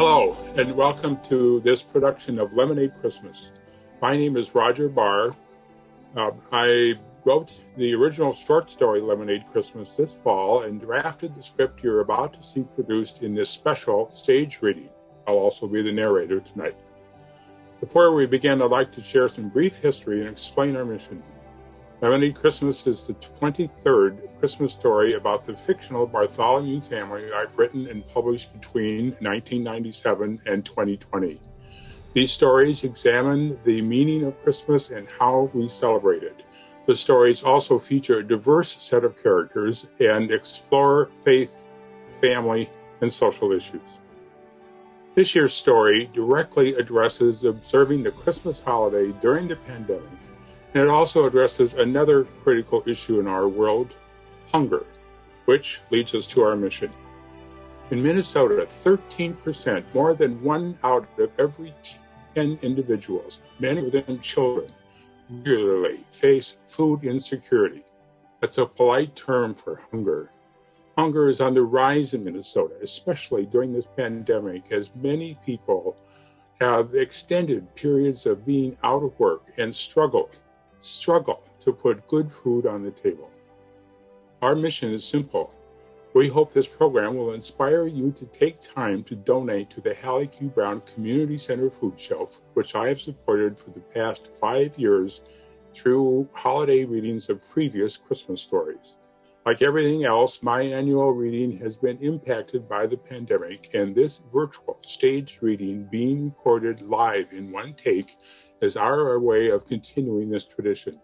Hello, and welcome to this production of Lemonade Christmas. My name is Roger Barr. I wrote the original short story, Lemonade Christmas, this fall and drafted the script you're about to see produced in this special stage reading. I'll also be the narrator tonight. Before we begin, I'd like to share some brief history and explain our mission. Lemonade Christmas is the 23rd Christmas story about the fictional Bartholomew family I've written and published between 1997 and 2020. These stories examine the meaning of Christmas and how we celebrate it. The stories also feature a diverse set of characters and explore faith, family, and social issues. This year's story directly addresses observing the Christmas holiday during the pandemic, and it also addresses another critical issue in our world, hunger, which leads us to our mission. In Minnesota, 13%, more than 1 out of every 10 individuals, men of them children, regularly face food insecurity. That's a polite term for hunger. Hunger is on the rise in Minnesota, especially during this pandemic, as many people have extended periods of being out of work and struggle to put good food on the table. Our mission is simple. We hope this program will inspire you to take time to donate to the Hallie Q. Brown Community Center Food Shelf, which I have supported for the past 5 years through holiday readings of previous Christmas stories. Like everything else, my annual reading has been impacted by the pandemic, and this virtual staged reading being recorded live in one take is our way of continuing this tradition.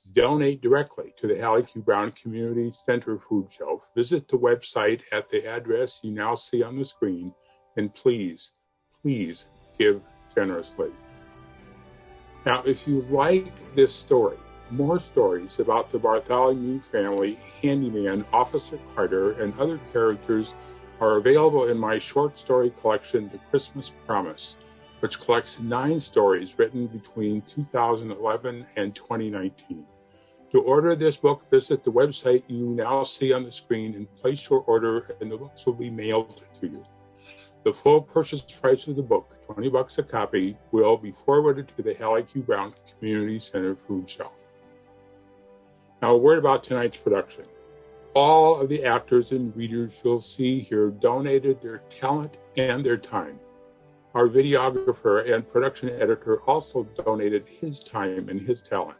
To donate directly to the Hallie Q. Brown Community Center Food Shelf, visit the website at the address you now see on the screen, and please give generously. Now, if you like this story, more stories about the Bartholomew family, handyman, Officer Carter, and other characters are available in my short story collection, The Christmas Promise, which collects 9 stories written between 2011 and 2019. To order this book, visit the website you now see on the screen and place your order, and the books will be mailed to you. The full purchase price of the book, $20 a copy, will be forwarded to the Hallie Q. Brown Community Center Food Shelf. Now, a word about tonight's production. All of the actors and readers you'll see here donated their talent and their time. Our videographer and production editor also donated his time and his talent.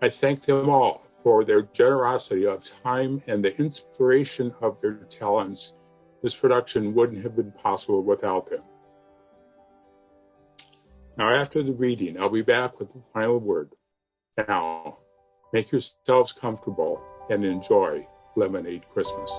I thank them all for their generosity of time and the inspiration of their talents. This production wouldn't have been possible without them. Now, after the reading, I'll be back with the final word. Now, make yourselves comfortable and enjoy Lemonade Christmas.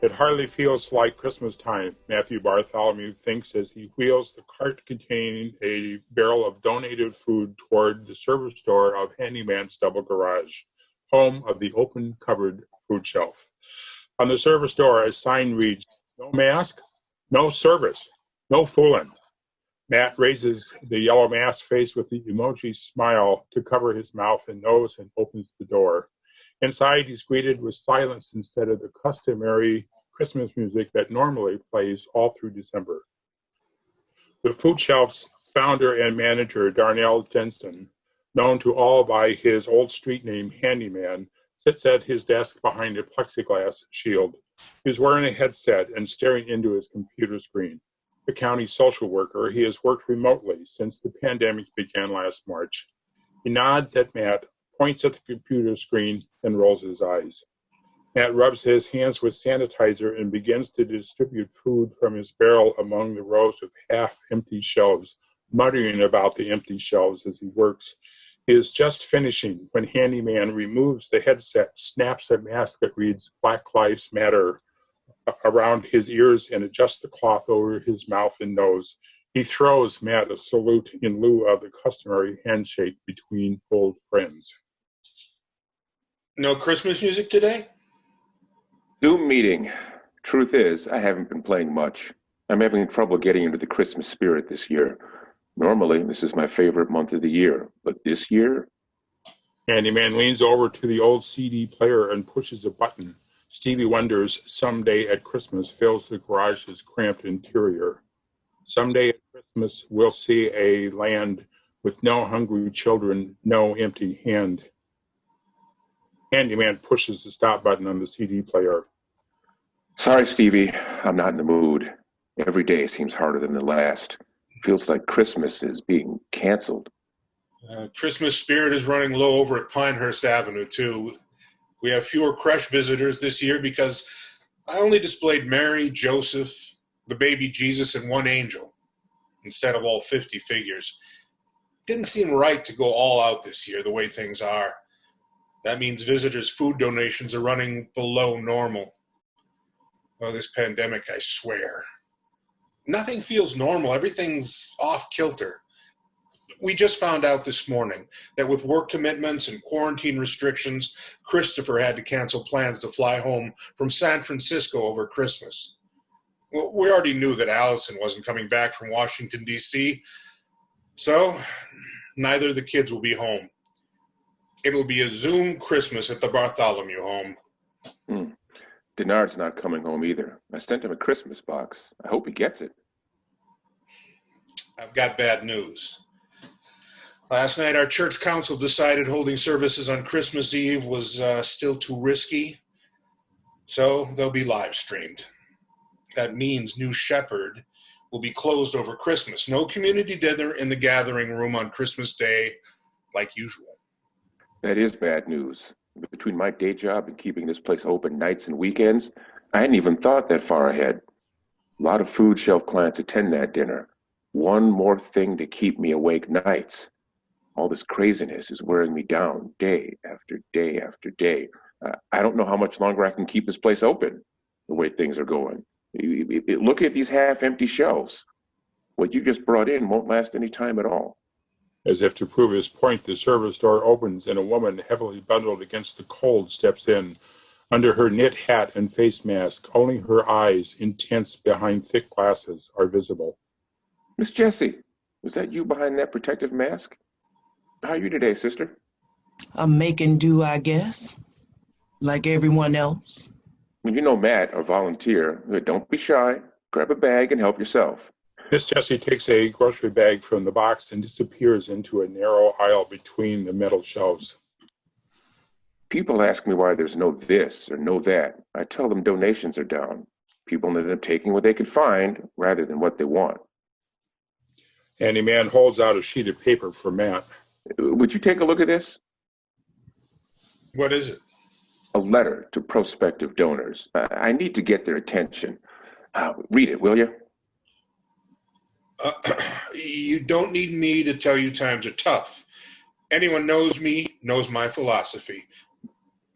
It hardly feels like Christmas time, Matthew Bartholomew thinks as he wheels the cart containing a barrel of donated food toward the service door of Handyman's Double Garage, home of the open cupboard food shelf. On the service door, a sign reads, "No mask, no service, no fooling." Matt raises the yellow mask face with the emoji smile to cover his mouth and nose and opens the door. Inside, he's greeted with silence instead of the customary Christmas music that normally plays all through December. The food shelf's founder and manager, Darnell Jensen, known to all by his old street name Handyman, sits at his desk behind a plexiglass shield. He's wearing a headset and staring into his computer screen. A county social worker, he has worked remotely since the pandemic began last March. He nods at Matt, points at the computer screen, and rolls his eyes. Matt rubs his hands with sanitizer and begins to distribute food from his barrel among the rows of half-empty shelves, muttering about the empty shelves as he works. He is just finishing when Handyman removes the headset, snaps a mask that reads "Black Lives Matter" around his ears, and adjusts the cloth over his mouth and nose. He throws Matt a salute in lieu of the customary handshake between old friends. No Christmas music today? Zoom meeting. Truth is, I haven't been playing much. I'm having trouble getting into the Christmas spirit this year. Normally, this is my favorite month of the year, but this year, Handyman leans over to the old CD player and pushes a button. Stevie Wonder's Someday at Christmas fills the garage's cramped interior. Someday at Christmas, we'll see a land with no hungry children, no empty hand. Handyman pushes the stop button on the CD player. sorry, Stevie, I'm not in the mood. Every day seems harder than the last. Feels like Christmas is being canceled. Christmas spirit is running low over at Pinehurst Avenue, too. We have fewer creche visitors this year because I only displayed Mary, Joseph, the baby Jesus, and one angel instead of all 50 figures. Didn't seem right to go all out this year the way things are. That means visitors' food donations are running below normal. Oh, this pandemic, I swear. Nothing feels normal. Everything's off kilter. We just found out this morning that with work commitments and quarantine restrictions, Christopher had to cancel plans to fly home from San Francisco over Christmas. Well, we already knew that Allison wasn't coming back from Washington, D.C., so neither of the kids will be home. It'll be a Zoom Christmas at the Bartholomew home. Denard's not coming home either. I sent him a Christmas box. I hope he gets it. I've got bad news. Last night, our church council decided holding services on Christmas Eve was still too risky, so they'll be live streamed. That means New Shepherd will be closed over Christmas. No community dinner in the gathering room on Christmas Day like usual. That is bad news. Between my day job and keeping this place open nights and weekends, I hadn't even thought that far ahead. A lot of food shelf clients attend that dinner. One more thing to keep me awake nights. All this craziness is wearing me down day after day after day. I don't know how much longer I can keep this place open the way things are going. Look at these half-empty shelves. What you just brought in won't last any time at all. As if to prove his point, the service door opens and a woman heavily bundled against the cold steps in. Under her knit hat and face mask, only her eyes, intense behind thick glasses, are visible. Miss Jessie, was that you behind that protective mask? How are you today, sister? I'm making do, I guess, like everyone else. When you know Matt, our volunteer, don't be shy. Grab a bag and help yourself. Miss Jessie takes a grocery bag from the box and disappears into a narrow aisle between the metal shelves. People ask me why there's no this or no that. I tell them donations are down. People ended up taking what they could find rather than what they want. Handyman holds out a sheet of paper for Matt. Would you take a look at this? What is it? A letter to prospective donors. I need to get their attention. Read it, will you? You don't need me to tell you times are tough. Anyone knows me knows my philosophy.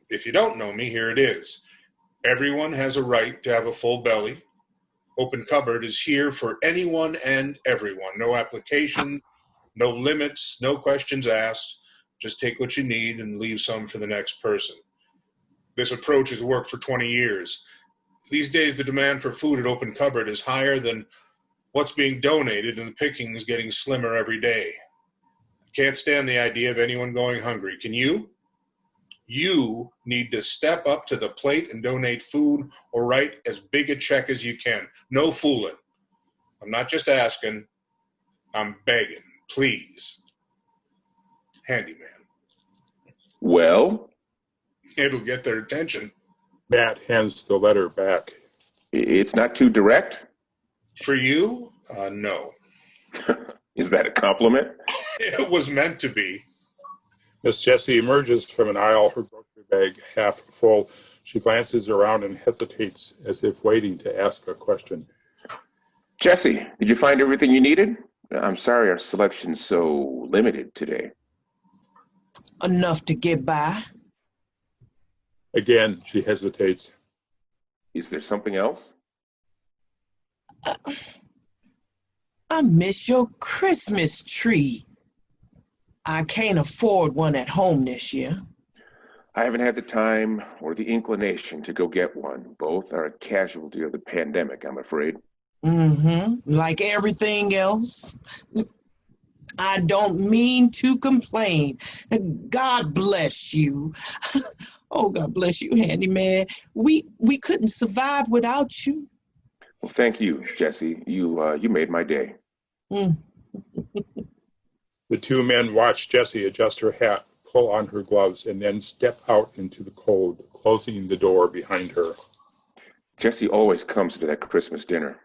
If you don't know me, here it is. Everyone has a right to have a full belly. Open Cupboard is here for anyone and everyone. No application, no limits, no questions asked. Just take what you need and leave some for the next person. This approach has worked for 20 years. These days, the demand for food at Open Cupboard is higher than what's being donated, and the picking is getting slimmer every day. I can't stand the idea of anyone going hungry. Can you? You need to step up to the plate and donate food or write as big a check as you can. No fooling. I'm not just asking. I'm begging. Please. Handyman. Well? It'll get their attention. Matt hands the letter back. It's not too direct? For you? No. Is that a compliment? It was meant to be. Miss Jessie emerges from an aisle, her grocery bag half full. She glances around and hesitates as if waiting to ask a question. Jessie, did you find everything you needed? I'm sorry our selection's so limited today. Enough to get by. Again, she hesitates. Is there something else? I miss your Christmas tree. I can't afford one at home this year. I haven't had the time or the inclination to go get one. Both are a casualty of the pandemic, I'm afraid. Like everything else. I don't mean to complain. God bless you. Oh, God bless you, handyman. We couldn't survive without you. Well, thank you, Jesse. You made my day. Mm. The two men watched Jessie adjust her hat, pull on her gloves, and then step out into the cold, closing the door behind her. Jesse always comes to that Christmas dinner.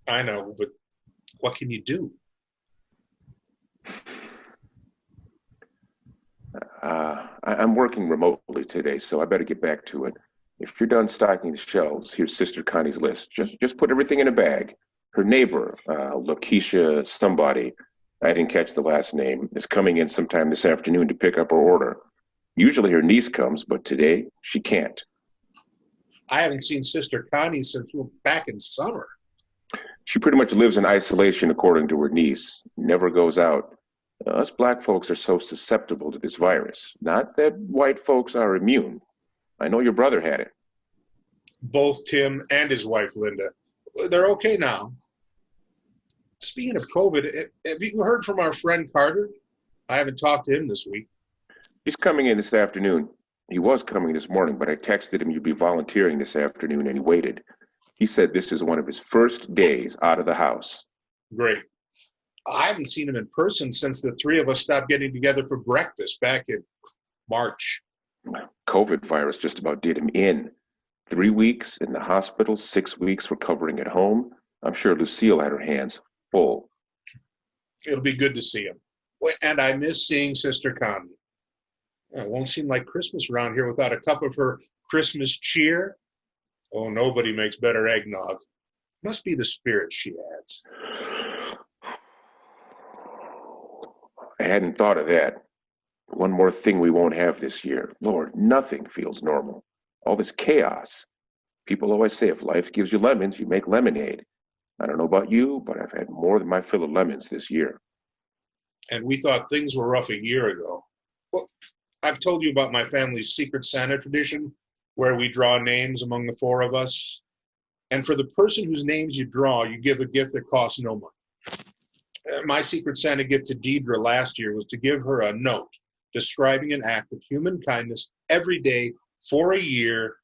I know, but what can you do? I'm working remotely today, so I better get back to it. If you're done stocking the shelves, here's Sister Connie's list. Just put everything in a bag. Her neighbor, Lakeisha somebody, I didn't catch the last name, is coming in sometime this afternoon to pick up her order. Usually her niece comes, but today she can't. I haven't seen Sister Connie since we were back in summer. She pretty much lives in isolation according to her niece, never goes out. Us black folks are so susceptible to this virus. Not that white folks are immune. I know your brother had it. Both Tim and his wife, Linda. They're okay now. Speaking of COVID, have you heard from our friend Carter? I haven't talked to him this week. He's coming in this afternoon. He was coming this morning, but I texted him you'd be volunteering this afternoon, and he waited. He said this is one of his first days out of the house. Great. I haven't seen him in person since the three of us stopped getting together for breakfast back in March. COVID virus just about did him in. 3 weeks in the hospital, 6 weeks recovering at home. I'm sure Lucille had her hands full. It'll be good to see him. And I miss seeing Sister Connie. It won't seem like Christmas around here without a cup of her Christmas cheer. Oh, nobody makes better eggnog. Must be the spirit she adds. I hadn't thought of that. One more thing we won't have this year. Lord, nothing feels normal. All this chaos. People always say if life gives you lemons, you make lemonade. I don't know about you, but I've had more than my fill of lemons this year. And we thought things were rough a year ago. Well, I've told you about my family's Secret Santa tradition, where we draw names among the four of us. And for the person whose names you draw, you give a gift that costs no money. My Secret Santa gift to Deidre last year was to give her a note describing an act of human kindness every day for a year,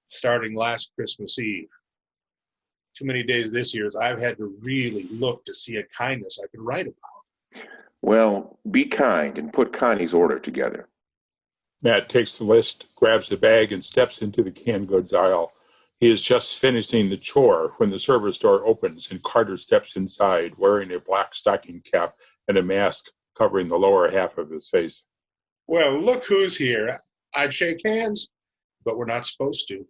starting last Christmas Eve. Too many days this year as I've had to really look to see a kindness I could write about. Well, be kind and put Connie's order together. Matt takes the list, grabs the bag, and steps into the canned goods aisle. He is just finishing the chore when the service door opens and Carter steps inside, wearing a black stocking cap and a mask covering the lower half of his face. Well, look who's here. I'd shake hands, but we're not supposed to.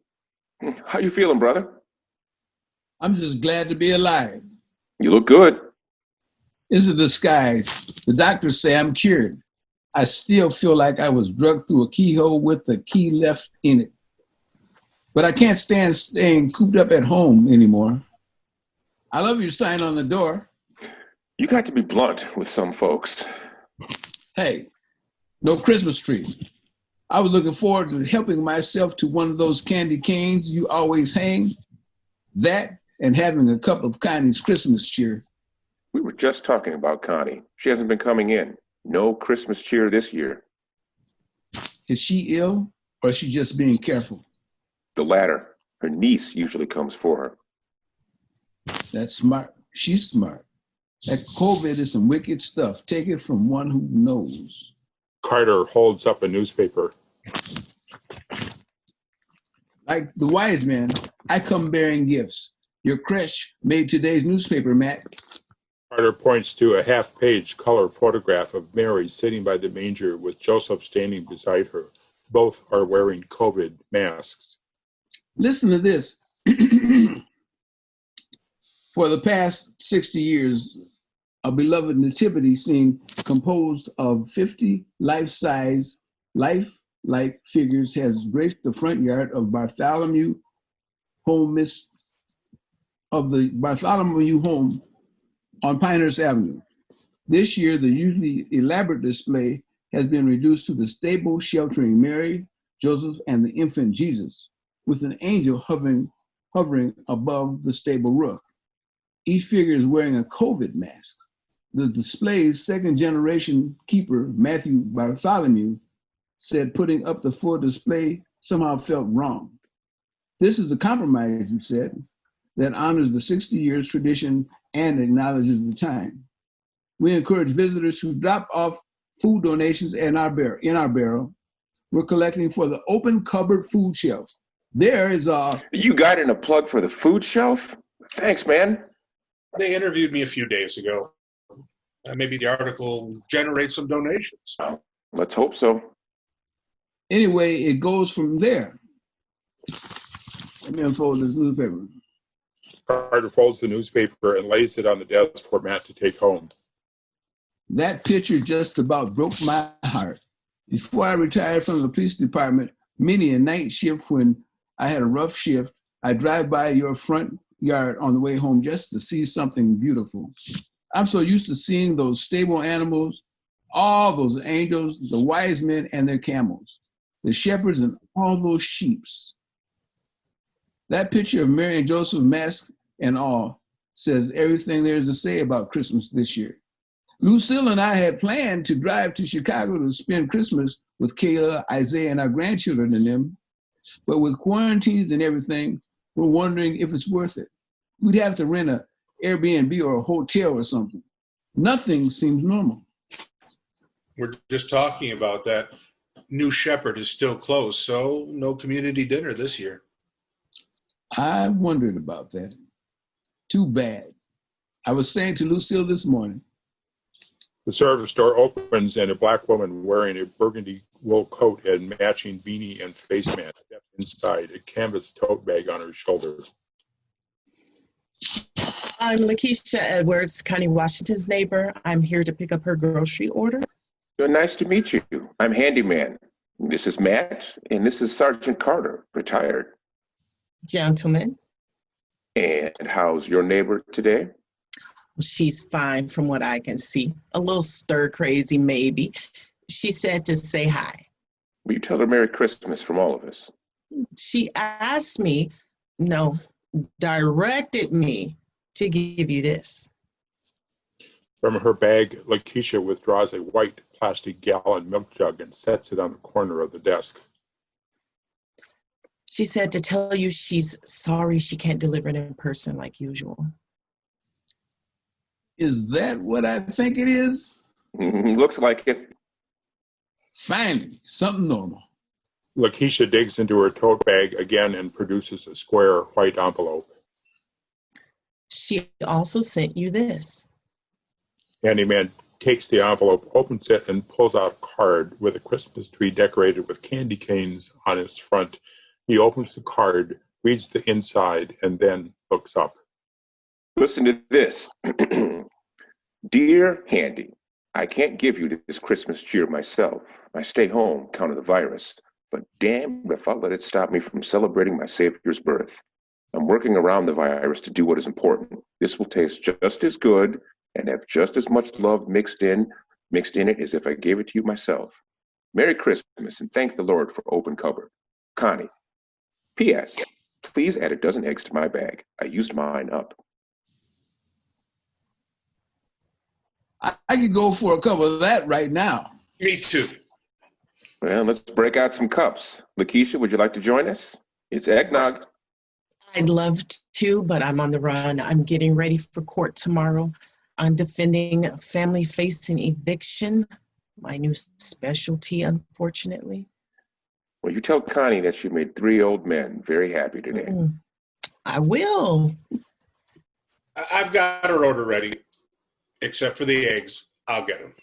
How you feeling, brother? I'm just glad to be alive. You look good. It's a disguise. The doctors say I'm cured. I still feel like I was drugged through a keyhole with the key left in it. But I can't stand staying cooped up at home anymore. I love your sign on the door. You got to be blunt with some folks. Hey, no Christmas tree. I was looking forward to helping myself to one of those candy canes you always hang. That and having a cup of Connie's Christmas cheer. We were just talking about Connie. She hasn't been coming in. No Christmas cheer this year. Is she ill or is she just being careful? The latter. Her niece usually comes for her. That's smart. She's smart. That COVID is some wicked stuff. Take it from one who knows. Carter holds up a newspaper. Like the wise man, I come bearing gifts. Your creche made today's newspaper, Matt. Carter points to a half-page color photograph of Mary sitting by the manger with Joseph standing beside her. Both are wearing COVID masks. Listen to this. For the past 60 years, a beloved nativity scene composed of 50 life-size, life-like figures has graced the front yard of Bartholomew home on Pinehurst Avenue. This year, the usually elaborate display has been reduced to the stable sheltering Mary, Joseph, and the infant Jesus, with an angel hovering above the stable roof. Each figure is wearing a COVID mask. The display's second-generation keeper, Matthew Bartholomew, said putting up the full display somehow felt wrong. This is a compromise, he said, that honors the 60 years tradition and acknowledges the time. We encourage visitors who drop off food donations in our barrel. We're collecting for the open cupboard food shelf. There is a... You got in a plug for the food shelf? Thanks, man. They interviewed me a few days ago. Maybe the article generates some donations. Oh, let's hope so. Anyway, it goes from there. Let me unfold this newspaper. Carter folds the newspaper and lays it on the desk for Matt to take home. That picture just about broke my heart. Before I retired from the police department, many a night shift when I had a rough shift, I drive by your front yard on the way home just to see something beautiful. I'm so used to seeing those stable animals, all those angels, the wise men and their camels, the shepherds and all those sheeps. That picture of Mary and Joseph, mask and all, says everything there is to say about Christmas this year. Lucille and I had planned to drive to Chicago to spend Christmas with Kayla, Isaiah, and our grandchildren and them. But with quarantines and everything, we're wondering if it's worth it. We'd have to rent an Airbnb or a hotel or something. Nothing seems normal. We're just talking about that. New Shepherd is still closed, so no community dinner this year. I wondered about that. Too bad. I was saying to Lucille this morning. The service door opens and a black woman wearing a burgundy wool coat and matching beanie and face mask steps inside, a canvas tote bag on her shoulder. I'm Lakeisha Edwards, County Washington's neighbor. I'm here to pick up her grocery order. Good, nice to meet you. I'm Handyman. This is Matt, and this is Sergeant Carter, retired. Gentlemen. And how's your neighbor today? She's fine from what I can see. A little stir crazy, maybe. She said to say hi. Will you tell her Merry Christmas from all of us? She asked me, directed me to give you this. From her bag, Lakeisha withdraws a white plastic gallon milk jug and sets it on the corner of the desk. She said to tell you she's sorry she can't deliver it in person like usual. Is that what I think it is? Looks like it. Finally, something normal. Lakeisha digs into her tote bag again and produces a square white envelope. She also sent you this. Handyman takes the envelope, opens it, and pulls out a card with a Christmas tree decorated with candy canes on its front. He opens the card, reads the inside, and then looks up. Listen to this. Dear Handy, I can't give you this Christmas cheer myself. I stay home, count of the virus, but damn if I'll let it stop me from celebrating my Savior's birth. I'm working around the virus to do what is important. This will taste just as good and have just as much love mixed in it as if I gave it to you myself. Merry Christmas and thank the Lord for open cupboard. Connie. P.S. Please add a dozen eggs to my bag. I used mine up. I could go for a cup of that right now. Me too. Well, let's break out some cups. Lakeisha, would you like to join us? It's eggnog. I'd love to, but I'm on the run. I'm getting ready for court tomorrow. I'm defending a family facing eviction, my new specialty, unfortunately. Well, you tell Connie that she made 3 old men very happy today. I will. I've got her order ready, except for the eggs. I'll get them.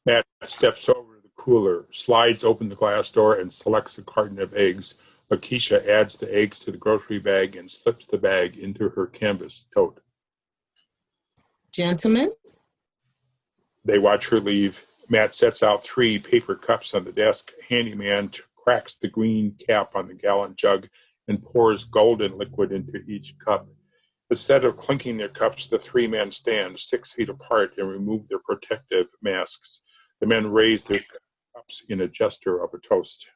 Matt steps over to the cooler, slides open the glass door, and selects a carton of eggs. Lakeisha adds the eggs to the grocery bag and slips the bag into her canvas tote. Gentlemen? They watch her leave. Matt sets out 3 paper cups on the desk. Handyman cracks the green cap on the gallon jug and pours golden liquid into each cup. Instead of clinking their cups, the 3 men stand 6 feet apart and remove their protective masks. The men raise their cups in a gesture of a toast.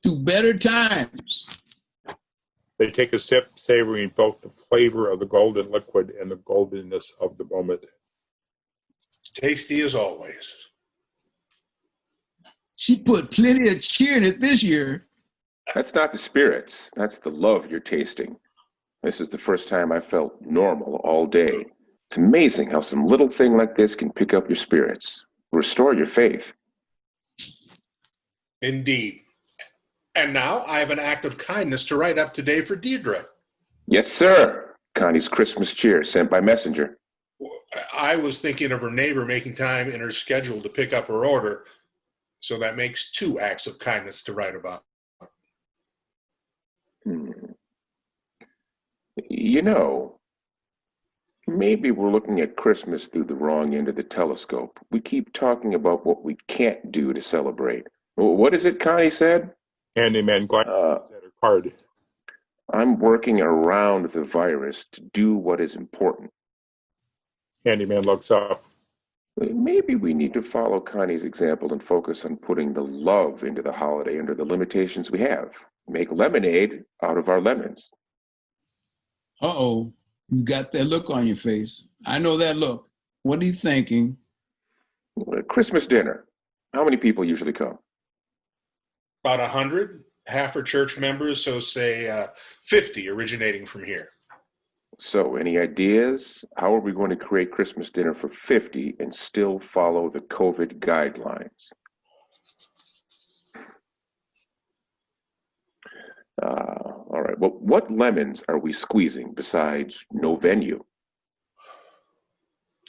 To better times. They take a sip, savoring both the flavor of the golden liquid and the goldenness of the moment. Tasty as always. She put plenty of cheer in it this year. That's not the spirits. That's the love you're tasting. This is the first time I felt normal all day. It's amazing how some little thing like this can pick up your spirits, restore your faith. Indeed. And now I have an act of kindness to write up today for Deidre. Yes, sir. Connie's Christmas cheer sent by messenger. I was thinking of her neighbor making time in her schedule to pick up her order, so that makes 2 acts of kindness to write about. You know, maybe we're looking at Christmas through the wrong end of the telescope. We keep talking about what we can't do to celebrate. What is it Connie said? Handyman glances at her card. I'm working around the virus to do what is important. Handyman looks up. Maybe we need to follow Connie's example and focus on putting the love into the holiday under the limitations we have. Make lemonade out of our lemons. Uh-oh, you got that look on your face. I know that look. What are you thinking? Christmas dinner. How many people usually come? About 100, half are church members, so say 50 originating from here. So, any ideas? How are we going to create Christmas dinner for 50 and still follow the COVID guidelines? All right. Well, what lemons are we squeezing besides no venue?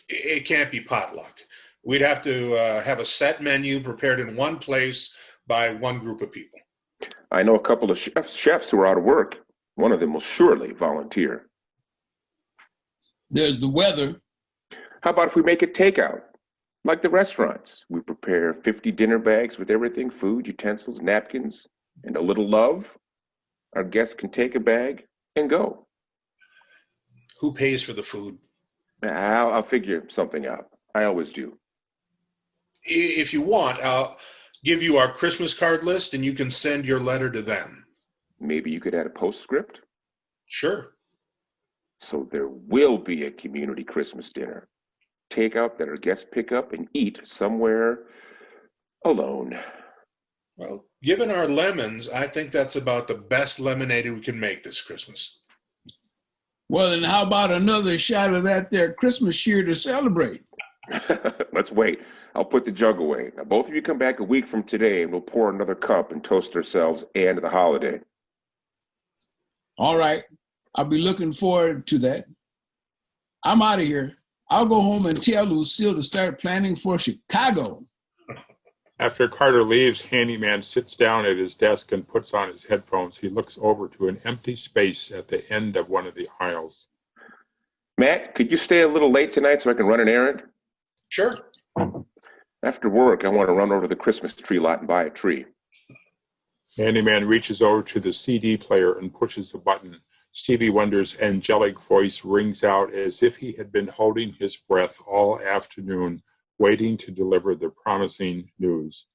It can't be potluck. We'd have to have a set menu prepared in one place by one group of people. I know a couple of chefs who are out of work. One of them will surely volunteer. There's the weather. How about if we make it takeout? Like the restaurants. We prepare 50 dinner bags with everything, food, utensils, napkins, and a little love. Our guests can take a bag and go. Who pays for the food? I'll figure something out. I always do. If you want, I'll give you our Christmas card list and you can send your letter to them. Maybe you could add a postscript? Sure. So there will be a community Christmas dinner. Takeout that our guests pick up and eat somewhere alone. Well, given our lemons, I think that's about the best lemonade we can make this Christmas. Well, then how about another shot of that there Christmas cheer to celebrate? Let's wait. I'll put the jug away. Now, both of you come back a week from today and we'll pour another cup and toast ourselves and the holiday. All right. I'll be looking forward to that. I'm out of here. I'll go home and tell Lucille to start planning for Chicago. After Carter leaves, Handyman sits down at his desk and puts on his headphones. He looks over to an empty space at the end of one of the aisles. Matt, could you stay a little late tonight so I can run an errand? Sure. After work, I want to run over to the Christmas tree lot and buy a tree. Handyman reaches over to the CD player and pushes a button. Stevie Wonder's angelic voice rings out as if he had been holding his breath all afternoon, waiting to deliver the promising news.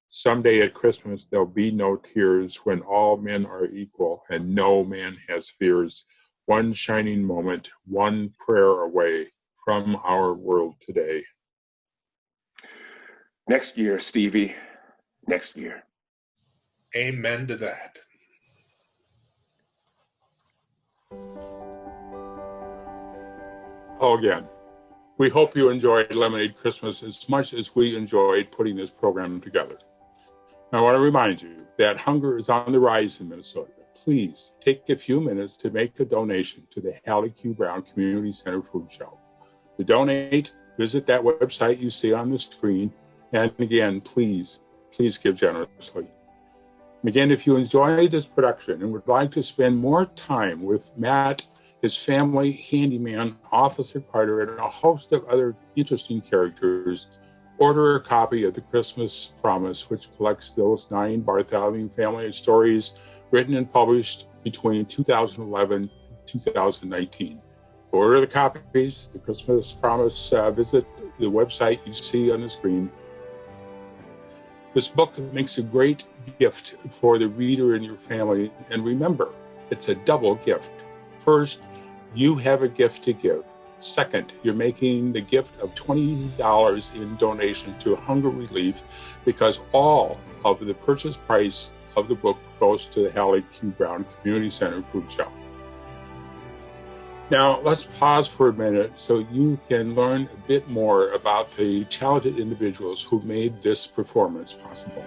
Someday at Christmas, there'll be no tears when all men are equal and no man has fears. One shining moment, one prayer away from our world today. Next year, Stevie. Next year. Amen to that. Hello again. We hope you enjoyed Lemonade Christmas as much as we enjoyed putting this program together. I want to remind you that hunger is on the rise in Minnesota. Please take a few minutes to make a donation to the Hallie Q. Brown Community Center Food Shelf. To donate, visit that website you see on the screen. And again, please give generously. Again, if you enjoy this production and would like to spend more time with Matt, his family, Handyman, Officer Carter, and a host of other interesting characters, order a copy of The Christmas Promise, which collects those 9 Bartholomew family stories written and published between 2011 and 2019. To order the copies, The Christmas Promise, visit the website you see on the screen. This book makes a great gift for the reader and your family. And remember, it's a double gift. First, you have a gift to give. Second, you're making the gift of $20 in donation to hunger relief because all of the purchase price of the book goes to the Hallie Q. Brown Community Center food shelf. Now, let's pause for a minute so you can learn a bit more about the talented individuals who made this performance possible.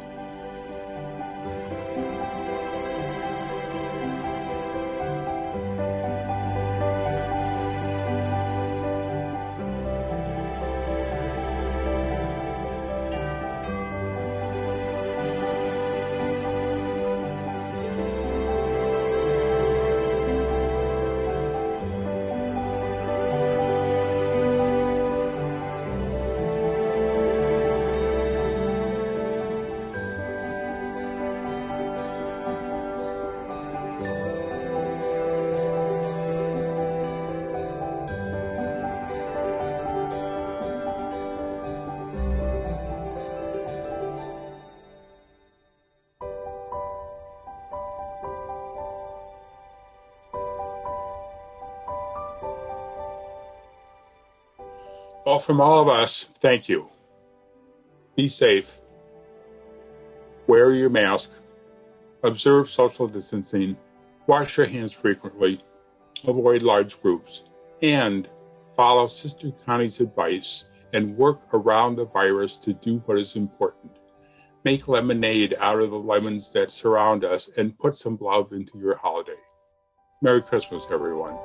Well, from all of us, thank you. Be safe. Wear your mask. Observe social distancing. Wash your hands frequently. Avoid large groups. And follow Sister Connie's advice and work around the virus to do what is important. Make lemonade out of the lemons that surround us and put some love into your holiday. Merry Christmas, everyone.